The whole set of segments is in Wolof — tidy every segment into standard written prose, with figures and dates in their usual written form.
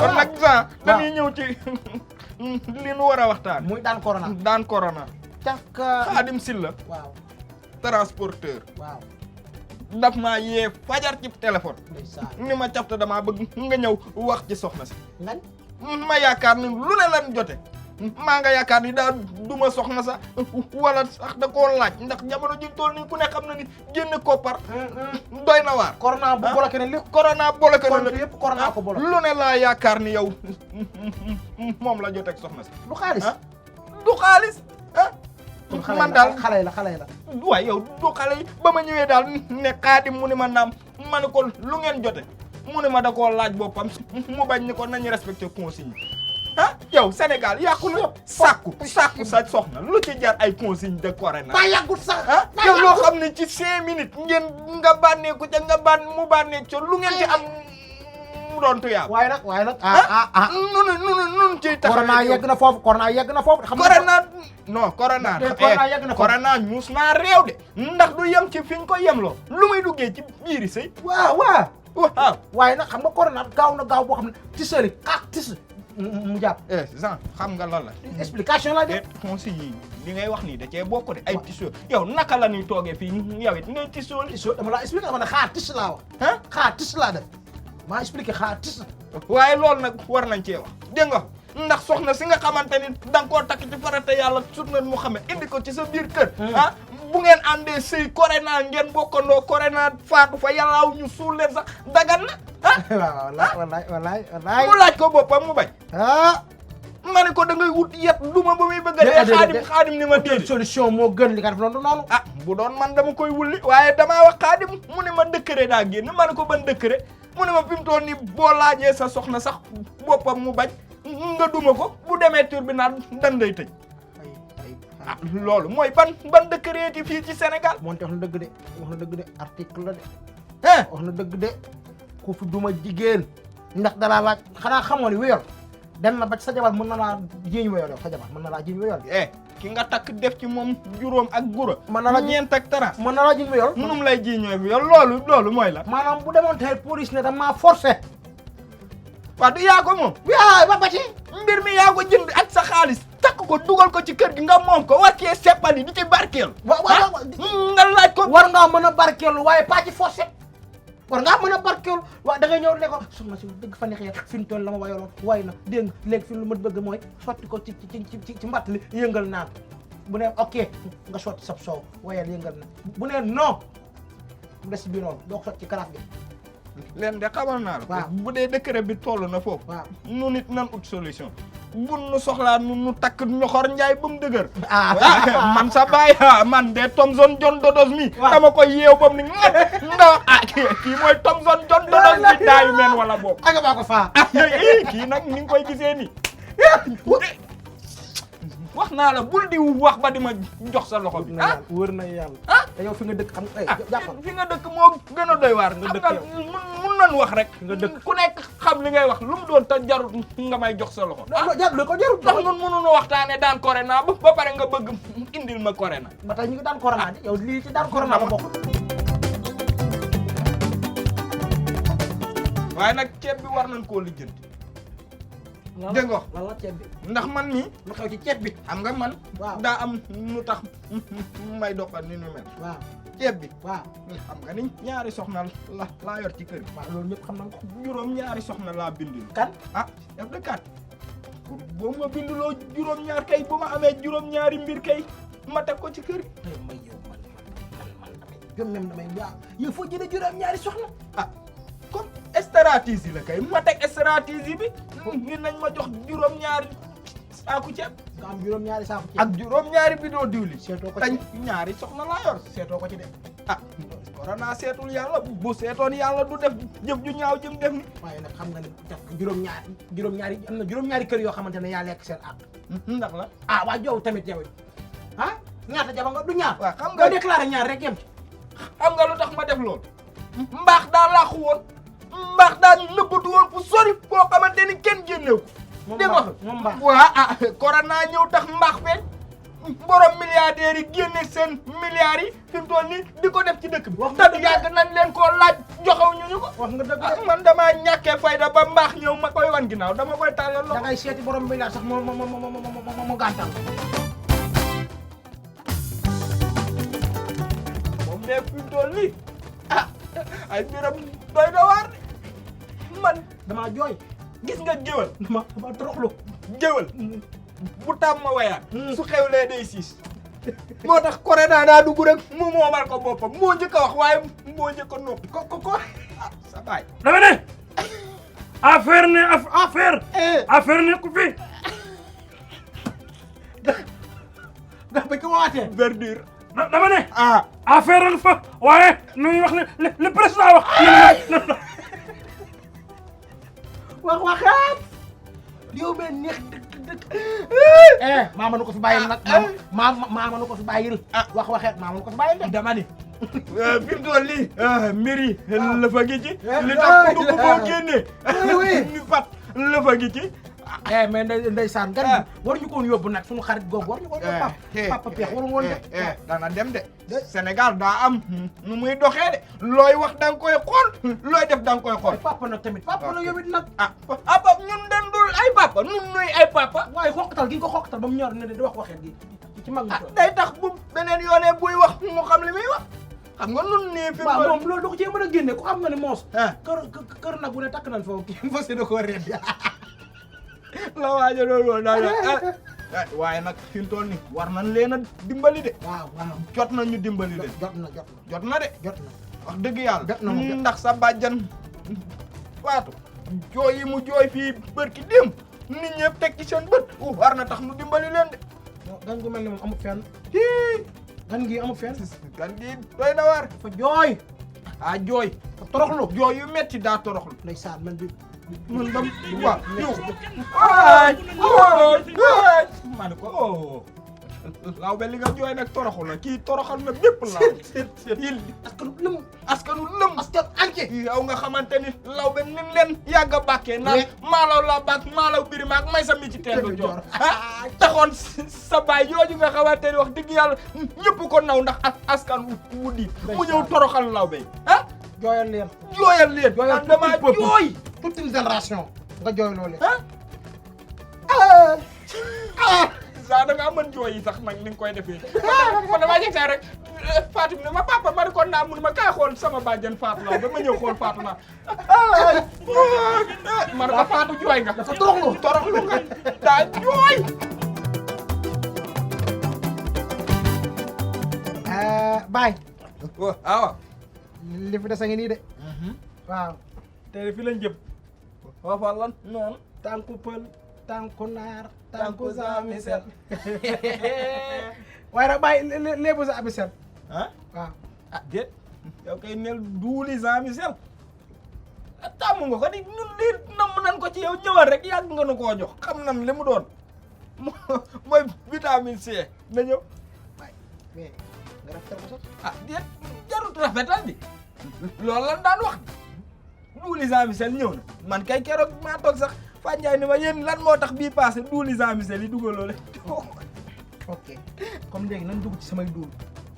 kon nag Jean dañuy ñëw ci li nu war a waxtaan. muy daan corona. daan corona. càkk. Khadim Sylla. waaw. transporteur. waaw. daf maa yee fajar ci téléphone. ndeysaan. ni ma capta damaa bëgg nga ñëw wax ci soxna si. ngañ. ma yaakaar ni lu ne lan jote. maa nga yaakaar ni daa duma soxna sa wala sax da koo laaj ndax jamono ji toll nii ku ne xam na ni génne koppar doy na waar. corona bu bloqué ne lépp. corona bloqué na compte yëpp corona ko bloqué. lu ne laa yaakaar ni yow moom la joteeg soxna si. du xaalis. du xaalis ah. man daal xale yi la. waaye yow du xale yi ba ma ñëwee daal ne Khadim mu ne ma naam ma ne ko lu ngeen jote mu ne ma da koo laaj boppam mu bañ ni ko nañu respecté consigne ah yow Sénégal yàqu na sàkku sa soxna lu ci jar ay consigne de corona. ba yàggut sax. ah yow loo xam ne ci 5 minutes ngeen nga bànneeku ca nga mu bànnee co lu ngeen ci am mu doon tuyaab. waaye nag nun ciy taxawee corona yegg na foofu corona yegg na foofu. xam nga corona non corona. corona yegg na foofu corona ñuus naa réew de. ndax du yem ci fi ñu ko yemloo lu muy duggee ci biiri sëy. waaw. waaye nag xam nga corona gaaw na gaaw boo xam ne tisali tis mu jàpp. Jean xam nga lan la. explication la de. consigne yi li ngay wax nii da cee bokk de ay tissu yow naka la ñuy toogee fii yow it ngay tissoo li. dama la expliqué dama ne xaar tis laa wax. xaar tis laa def maa expliqué xaar tis. waaye loolu nag war nañ cee wax dégg nga ndax soxna si nga xamante ni da nga koo takk ci farata yàlla sunna Muhammad indi ko ci sa biir kër. bu ngeen àndee sëy corona ngeen bokkandoo corona faatu fa yàllaaw ñu suul leen sax dagan na wallaay mu laaj ko boppam mu bañ. ma ne ko da ngay wut yet duma ba muy bëgg a dee. xaadim ni ma déedéet solution moo gën li nga def noonu. bu doon man dama koy wulli waaye damaa wax xaadim mu ne ma décret daa génn ma ne ko ban décret mu ne ma fi mu toll nii boo laajee sa soxna sax boppam mu bañ nga duma ko bu demee tribunal dan lay tëj. loolu mooy ban décret yi fii ci Sénégal. moonte wax na dëgg de article la de. wax na dëgg de ku fi duma jigéen ndax dalaa laaj xanaa xamoo ni wéyal dem na ba sa jabar mën na laa jiiñ wéyal yow sa jabar mën na laa jiiñ wéyal. ki nga takk def ci moom juróom ak gura. mën na la ñeent ak tara. mën na laa jiiñ wéyal. munum lay jiiñoo wéyal loolu mooy la. maanaam bu demoon tey police ne damaa forcé. waaw du yaa ko moom. ba ci mbir mi yaa ko jënd ak sa xaalis. takk ko dugal ko ci kër gi nga moom ko war cee seppali di ci barkeelu. nga laaj ko. war ngaa mën a barkeelu waaye pas ci forcé. war ngaa mën a barkeelu waaye da ngay ñëw ne ko soxna si dëgg fa neex fi mu toll la ma wayaloon way na dégg nga léegi fi lu ma bëgg mooy sotti ko ci mbatt li yëngal naan bu ne ok nga sotti sab soow wayal yëngal na bu ne non mu des bi noonu doo ko sotti ci karaaf bi. leen de xamal naa la. bu dee décret bi toll na foofu. nu nit nan ut solution. bu nu soxlaa nu takk ñoxor njaay ba mu dëgër. man sa baay man de Thomson John Dodos mi. dama koy yeew ba mu ni nga kii mooy Thomson John Dodos bi daayu meen wala boobu. aga baa ko faa. kii nag ni nga koy gisee nii. wax naa la bul di wax ba di ma jox sa loxo bi. wër na yàlla. te yow fi nga dëkk xam nga fi nga dëkk moo gën a doy waar. nga dëkk mun nañu wax rek. nga dëkk ku nekk xam li ngay wax lu mu doon te jarut nga may jox sa loxo. jarul ko jarul. ndax ñun mënuñu waxtaanee daan corona ba pare nga bëgg indil ma corona. ba tey ñu ngi daan corona yow lii ci daan corona la bokk. waaye nag ceeb bi war nañ koo lijjanti. dégg nga lan la ceeb bi. ndax man nii. lu xew ci ceeb bi. xam nga man. daa am nu tax may doxal ni nu mel. waaw ceeb bi. waaw xam nga ni ñaari soxna laa yor ci kër gi. waaw loolu ñëpp xam nañ ko. juróom ñaari soxna laa bindul. kan def de kat. boo ma binduloo juróom ñaar kay bu ma amee juróom ñaari mbir kay ma teg ko ci kër gi. may yow man damay waaw yow foo jëlee juróom ñaari soxna. comme stratégie la kay ma teg stratégie bi. ngir nañ ma jox juróom ñaari saaku ceeb. nga am juróom ñaari saaku ceeb. ak juróom ñaari bidon diwli. seetoo ko ci ñaari soxna laa yor. seetoo ko ci de. corona seetul yàlla bu seetoon yàlla du def jëf ju ñaaw jëm def ni. waaye nag xam nga ne juróom-ñaari am na juróom-ñaari kër yoo xamante ne yaa lekk seen àq. ndax la waa jow tamit yow ñaata jaba nga du ñaar. waaw xam nga déclaré ñaar rek yem ci. xam nga lu tax ma def loolu. mbaax daa laaxu woon. mbaax daa nëbbatu woon fu sori boo xamante ni kenn génneew ko. moom mbaax corona ñëw tax mbaax feeñ. borom milliardaires yi génne seen milliards yi fi mu toll nii di ko def ci dëkk bi. wax nga te yàgg nañ leen koo laaj joxew ñu ko. wax nga dëgg ah man damaa ñàkkee fayda ba mbaax ñëw ma koy wan ginnaaw dama koy tàllal da loxo. ngay seeti borom milliard sax mo gàntal. moom de fi mu toll nii ah ay mbiram doy na waar man damaa jooy. gis nga géwal dama toroxlu. géwal bu tàmm ma wayaat su xewlee day siis moo tax kore daa dugg rek mu moomal ko boppam moo njëkk a wax waaye moo njëkk a noppi ko sa baay dama ne affaire ne ku fi nga bañ ko waatee. verdure dama ne ah affaire nga fa waaye nu ñuy wax ne le président wax waxaat yow be neex dëkk maa mënu ko fi bàyyil nag maa mënu ko fi bàyyil waxeet maa mënu ko fi bàyyil de dama ni fi mu toll nii mbir yi la fa gi ci li tax ku dugg boo génnee ni pat la fa gi ci mais ndeysaan gan war ñu ko woon yóbbu nag suñu xarit googu war ñu ko woon yóbbu papa Peex waru woon de dana dem de Sénégal daa am nu muy doxee de looy wax da nga koy xool looy def da nga koy xool papa nag tamit papa la yow it nag papa ñun den dul ay papa nun nuy ay papa waaye xoqatal gi nga ko xoqatal ba mu ñor ne di wax waxeet gi ci mag day tax bu beneen yoonee buy wax mu xam li muy wax xam nga nun nii fi waaw moom loolu da ko cee mën a génne ku xam nga ne moos kër nag bu ne takk nañ foofu kii fas yéene koo reet la waaja loolu woon daa waaye nag fi mu toll nii war nañ leen a dimbali de waaw jot na ñu dimbali de jot na de wax dëgg yàlla jot na ndax sa bàjjan Fatou jooy yi mu jooy fii bërki démb nit ñëpp teg ci seen bët war na tax mu dimbali leen de gan gu mel ni moom amul fenn gan gi amul fenn gan gi doy na waar fa jooy jooy toroxlu jooy yu metti daa toroxlu ndeysaan man bi man dam waaw yow ma ne ko laaw be li nga jooy nag toroxu la kii toroxal na bépp laaw askanu lëm askan entier yow nga xamante ni law be nin leen yàgg a bàkkee naan maalaw la bàkk maalaw biri maak may sa mi ci teelu joor taxoon sa baay yooju nga xamante ni wax dëgg yàlla ñëpp ko naw ndax askan wu di mu ñëw toroxal law be jooyal leen man dama jooy toute une génération nga jooy loolu saa da ngaa mën jooy yi sax nag ni nga koy defee man damaa jeg saa rek Fatou ne ma papa ma ne ko naa mun ma kaay xool sama bàjjen Fatou la ba ma ñëw xool Fatou naa ma ne ko Fatou jooy nga dafa toroxlu nga daa jooy baay waaw li fi des a ngi nii de waaw te fi lañ jëm waafal lan noonu tànku pël tànku naar tànku Jean Michel waaye nag bàyyi léebu Jean Michel waaw déet yow kay nel duuli Jean Michel tàmm nga ko di ñun lii namm nan ko ci yow ñëwal rek yàgg nga nu koo jox xam nan li mu doon mooy vitamine C na ñëw waay mais nga rafetal ko sax déet jarut rafetal di loolu lan daan wax duuli Jean Michel ñëw na man kay keroog maa toog sax Fane Ndiaye ni ma yéen lan moo tax bii passé duuli Jean Michel yi dugaloo le ok comme léegi nañ dugg ci samay duul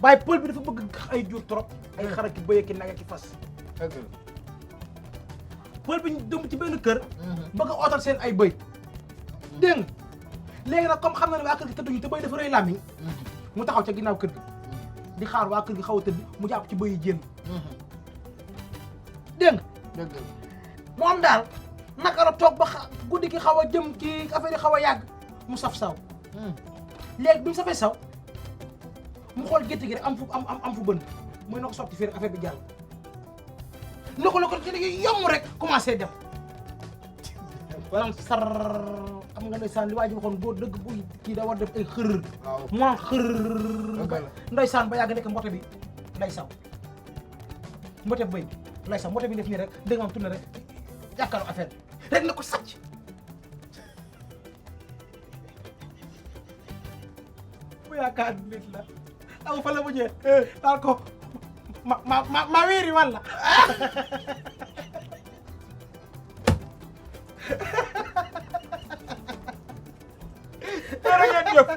bàyyi pël bi dafa bëgg ay jur trop ay xara ki bëy ki nag ki fas pël bi ñu dem ci benn kër bëgg a ootal seen ay bëy dégg nga léegi nag comme xam na ne waa kër gi tëdduñu te bëy dafa rëy làmmiñ mu taxaw ca ginnaaw kër gi di xaar waa kër gi xaw a tëdd mu jàpp ci bëy yi génn dégg nga moom daal naka la toog ba guddi gi xaw a jëm kii affaire yi xaw a yàgg mu saf saw léegi bi mu safee saw mu xool gétt gi rek am fu bënn mooy na ko sotti fii rek affaire bi jàll na ko yomb rek commencé dem maanaam sar xam nga ndeysaan li waa ji waxoon boo dëgg bu kii da war def ay xër mu naan xër ndeysaan ba yàgg nekk mbote bi nday saw mbote bëy bi nday saw mbote bi def nii rek dégg moom tourné rek jàkkaarloo affaire bi rek na ko sàcc bu yaakaar nit la aw fa la mujjee daal ko ma wéeri walla jërë ngeen jëf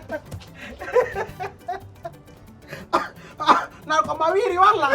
naan ko ma wiiri walla